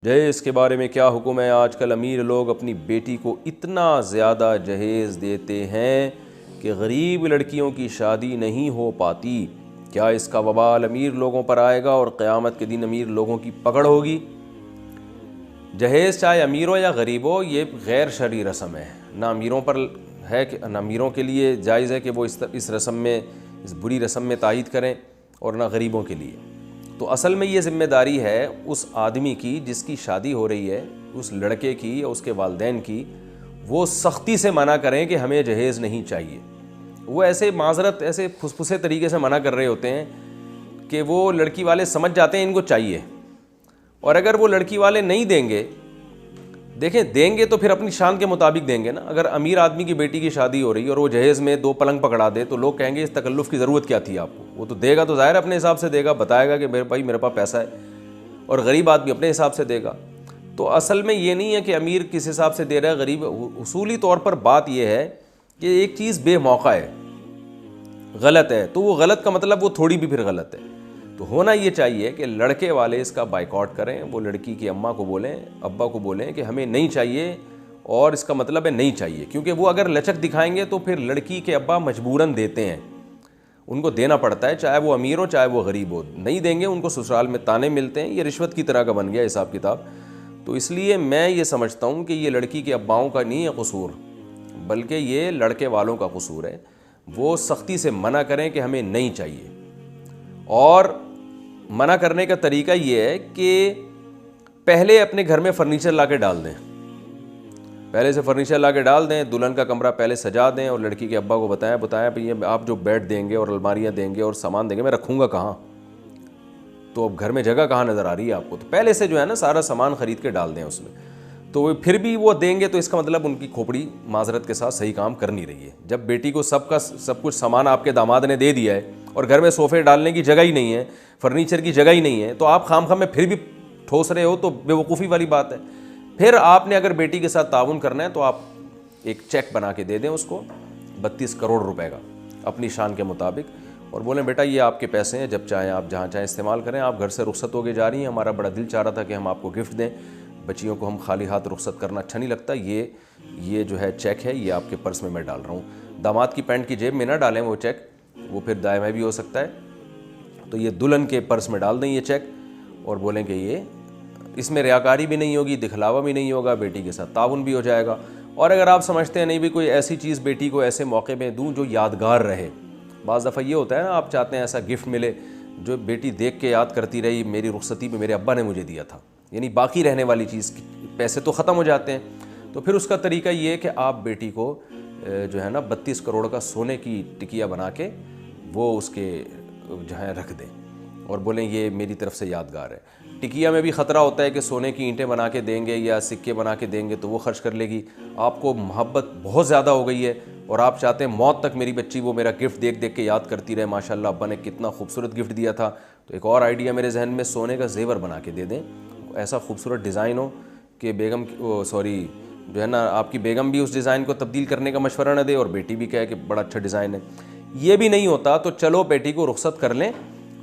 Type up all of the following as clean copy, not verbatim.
جہیز کے بارے میں کیا حکم ہے؟ آج کل امیر لوگ اپنی بیٹی کو اتنا زیادہ جہیز دیتے ہیں کہ غریب لڑکیوں کی شادی نہیں ہو پاتی۔ کیا اس کا وبال امیر لوگوں پر آئے گا اور قیامت کے دن امیر لوگوں کی پکڑ ہوگی؟ جہیز چاہے امیر ہو یا غریب ہو، یہ غیر شرعی رسم ہے۔ نہ امیروں پر ہے کہ نہ امیروں کے لیے جائز ہے کہ وہ اس رسم میں، اس بری رسم میں تائید کریں، اور نہ غریبوں کے لیے۔ تو اصل میں یہ ذمہ داری ہے اس آدمی کی جس کی شادی ہو رہی ہے، اس لڑکے کی یا اس کے والدین کی۔ وہ سختی سے منع کریں کہ ہمیں جہیز نہیں چاہیے۔ وہ ایسے معذرت، ایسے پھسپھسے طریقے سے منع کر رہے ہوتے ہیں کہ وہ لڑکی والے سمجھ جاتے ہیں ان کو چاہیے، اور اگر وہ لڑکی والے نہیں دیں گے، دیکھیں دیں گے تو پھر اپنی شان کے مطابق دیں گے نا۔ اگر امیر آدمی کی بیٹی کی شادی ہو رہی ہے اور وہ جہیز میں 2 پلنگ پکڑا دے تو لوگ کہیں گے اس تکلف کی ضرورت کیا تھی آپ کو؟ وہ تو دے گا تو ظاہر اپنے حساب سے دے گا، بتائے گا کہ میرے بھائی میرے پاس پیسہ ہے، اور غریب آدمی اپنے حساب سے دے گا۔ تو اصل میں یہ نہیں ہے کہ امیر کس حساب سے دے رہا ہے، غریب۔ اصولی طور پر بات یہ ہے کہ ایک چیز بے موقع ہے، غلط ہے، تو وہ غلط کا مطلب وہ تھوڑی بھی پھر غلط ہے۔ تو ہونا یہ چاہیے کہ لڑکے والے اس کا بائیکاٹ کریں، وہ لڑکی کی اماں کو بولیں، ابا کو بولیں کہ ہمیں نہیں چاہیے، اور اس کا مطلب ہے نہیں چاہیے۔ کیونکہ وہ اگر لچک دکھائیں گے تو پھر لڑکی کے ابا مجبوراً دیتے ہیں، ان کو دینا پڑتا ہے، چاہے وہ امیر ہو چاہے وہ غریب ہو۔ نہیں دیں گے ان کو سسرال میں تانے ملتے ہیں، یہ رشوت کی طرح کا بن گیا حساب کتاب۔ تو اس لیے میں یہ سمجھتا ہوں کہ یہ لڑکی کے اباؤں کا نہیں ہے قصور، بلکہ یہ لڑکے والوں کا قصور ہے۔ وہ سختی سے منع کریں کہ ہمیں نہیں چاہیے، اور منع کرنے کا طریقہ یہ ہے کہ پہلے اپنے گھر میں فرنیچر لا کے ڈال دیں، پہلے سے فرنیچر لا کے ڈال دیں، دلہن کا کمرہ پہلے سجا دیں، اور لڑکی کے ابا کو بتائیں بھئی آپ جو بیڈ دیں گے اور الماریاں دیں گے اور سامان دیں گے، میں رکھوں گا کہاں؟ تو اب گھر میں جگہ کہاں نظر آ رہی ہے آپ کو؟ تو پہلے سے جو ہے نا سارا سامان خرید کے ڈال دیں اس میں۔ تو وہ پھر بھی وہ دیں گے تو اس کا مطلب ان کی کھوپڑی معذرت کے ساتھ صحیح کام کر نہیں رہی ہے۔ جب بیٹی کو سب کچھ سامان آپ کے داماد نے دے دیا ہے اور گھر میں صوفے ڈالنے کی جگہ ہی نہیں ہے، فرنیچر کی جگہ ہی نہیں ہے، تو آپ خام خواہ میں پھر بھی ٹھوس رہے ہو، تو بے وقوفی والی بات ہے۔ پھر آپ نے اگر بیٹی کے ساتھ تعاون کرنا ہے تو آپ ایک چیک بنا کے دے دیں اس کو 32 کروڑ روپے کا اپنی شان کے مطابق، اور بولیں بیٹا یہ آپ کے پیسے ہیں، جب چاہیں آپ جہاں چاہیں استعمال کریں۔ آپ گھر سے رخصت ہو کے جا رہی ہیں، ہمارا بڑا دل چاہ رہا تھا کہ ہم آپ کو گفٹ دیں، بچیوں کو ہم خالی ہاتھ رخصت کرنا اچھا نہیں لگتا، یہ جو ہے چیک ہے، یہ آپ کے پرس میں ڈال رہا ہوں۔ داماد کی پینٹ کی جیب میں نہ ڈالیں وہ چیک، وہ پھر دائیں میں بھی ہو سکتا ہے، تو یہ دلہن کے پرس میں ڈال دیں یہ چیک، اور بولیں کہ یہ اس میں ریاکاری بھی نہیں ہوگی، دکھلاوا بھی نہیں ہوگا، بیٹی کے ساتھ تعاون بھی ہو جائے گا۔ اور اگر آپ سمجھتے ہیں نہیں بھی کوئی ایسی چیز بیٹی کو ایسے موقع میں دوں جو یادگار رہے، بعض دفعہ یہ ہوتا ہے نا آپ چاہتے ہیں ایسا گفٹ ملے جو بیٹی دیکھ کے یاد کرتی رہی میری رخصتی میں میرے ابا نے مجھے دیا تھا، یعنی باقی رہنے والی چیز۔ پیسے تو ختم ہو جاتے ہیں، تو پھر اس کا طریقہ یہ ہے کہ آپ بیٹی کو جو ہے نا 32 کروڑ کا سونے کی ٹکیا بنا کے وہ اس کے جو ہے رکھ دیں، اور بولیں یہ میری طرف سے یادگار ہے۔ ٹکیا میں بھی خطرہ ہوتا ہے کہ سونے کی اینٹیں بنا کے دیں گے یا سکے بنا کے دیں گے تو وہ خرچ کر لے گی۔ آپ کو محبت بہت زیادہ ہو گئی ہے اور آپ چاہتے ہیں موت تک میری بچی وہ میرا گفٹ دیکھ دیکھ کے یاد کرتی رہے، ماشاءاللہ ابا نے کتنا خوبصورت گفٹ دیا تھا، تو ایک اور آئیڈیا میرے ذہن میں، سونے کا زیور بنا کے دے دیں، ایسا خوبصورت ڈیزائن ہو کہ بیگم جو ہے نا آپ کی بیگم بھی اس ڈیزائن کو تبدیل کرنے کا مشورہ نہ دے اور بیٹی بھی کہے کہ بڑا اچھا ڈیزائن ہے۔ یہ بھی نہیں ہوتا تو چلو بیٹی کو رخصت کر لیں،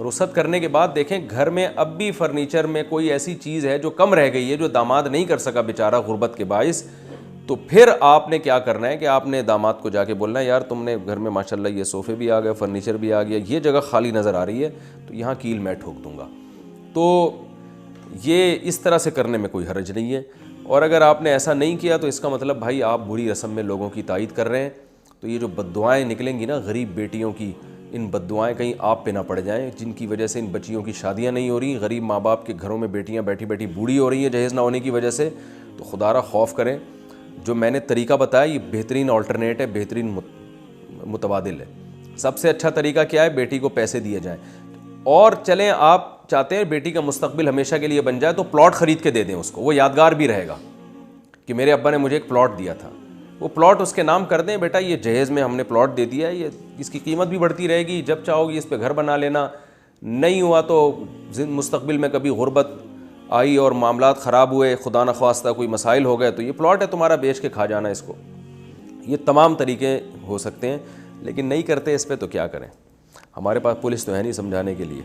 رخصت کرنے کے بعد دیکھیں گھر میں اب بھی فرنیچر میں کوئی ایسی چیز ہے جو کم رہ گئی ہے جو داماد نہیں کر سکا بیچارہ غربت کے باعث، تو پھر آپ نے کیا کرنا ہے کہ آپ نے داماد کو جا کے بولنا ہے یار تم نے گھر میں ماشاءاللہ یہ صوفے بھی آ گئے، فرنیچر بھی آ گیا، یہ جگہ خالی نظر آ رہی ہے تو یہاں کیل میں ٹھوک دوں گا۔ تو یہ اس طرح سے کرنے میں کوئی حرج نہیں ہے، اور اگر آپ نے ایسا نہیں کیا تو اس کا مطلب بھائی آپ بری رسم میں لوگوں کی تائید کر رہے ہیں۔ تو یہ جو بددعائیں نکلیں گی نا غریب بیٹیوں کی، ان بددعائیں کہیں آپ پہ نہ پڑ جائیں، جن کی وجہ سے ان بچیوں کی شادیاں نہیں ہو رہی، غریب ماں باپ کے گھروں میں بیٹیاں بیٹھی بیٹھی بوڑھی ہو رہی ہیں جہیز نہ ہونے کی وجہ سے۔ تو خدا را خوف کریں، جو میں نے طریقہ بتایا یہ بہترین آلٹرنیٹ ہے، بہترین متبادل ہے۔ سب سے اچھا طریقہ کیا ہے؟ بیٹی کو پیسے دیے جائیں، اور چلیں آپ چاہتے ہیں بیٹی کا مستقبل ہمیشہ کے لیے بن جائے تو پلاٹ خرید کے دے دیں اس کو، وہ یادگار بھی رہے گا کہ میرے ابا نے مجھے ایک پلاٹ دیا تھا۔ وہ پلاٹ اس کے نام کر دیں، بیٹا یہ جہیز میں ہم نے پلاٹ دے دیا ہے، یہ اس کی قیمت بھی بڑھتی رہے گی، جب چاہو گی اس پہ گھر بنا لینا، نہیں ہوا تو مستقبل میں کبھی غربت آئی اور معاملات خراب ہوئے، خدا نخواستہ کوئی مسائل ہو گئے تو یہ پلاٹ ہے تمہارا، بیچ کے کھا جانا اس کو۔ یہ تمام طریقے ہو سکتے ہیں، لیکن نہیں کرتے اس پہ تو کیا کریں، ہمارے پاس پولیس تو ہے نہیں سمجھانے کے لیے۔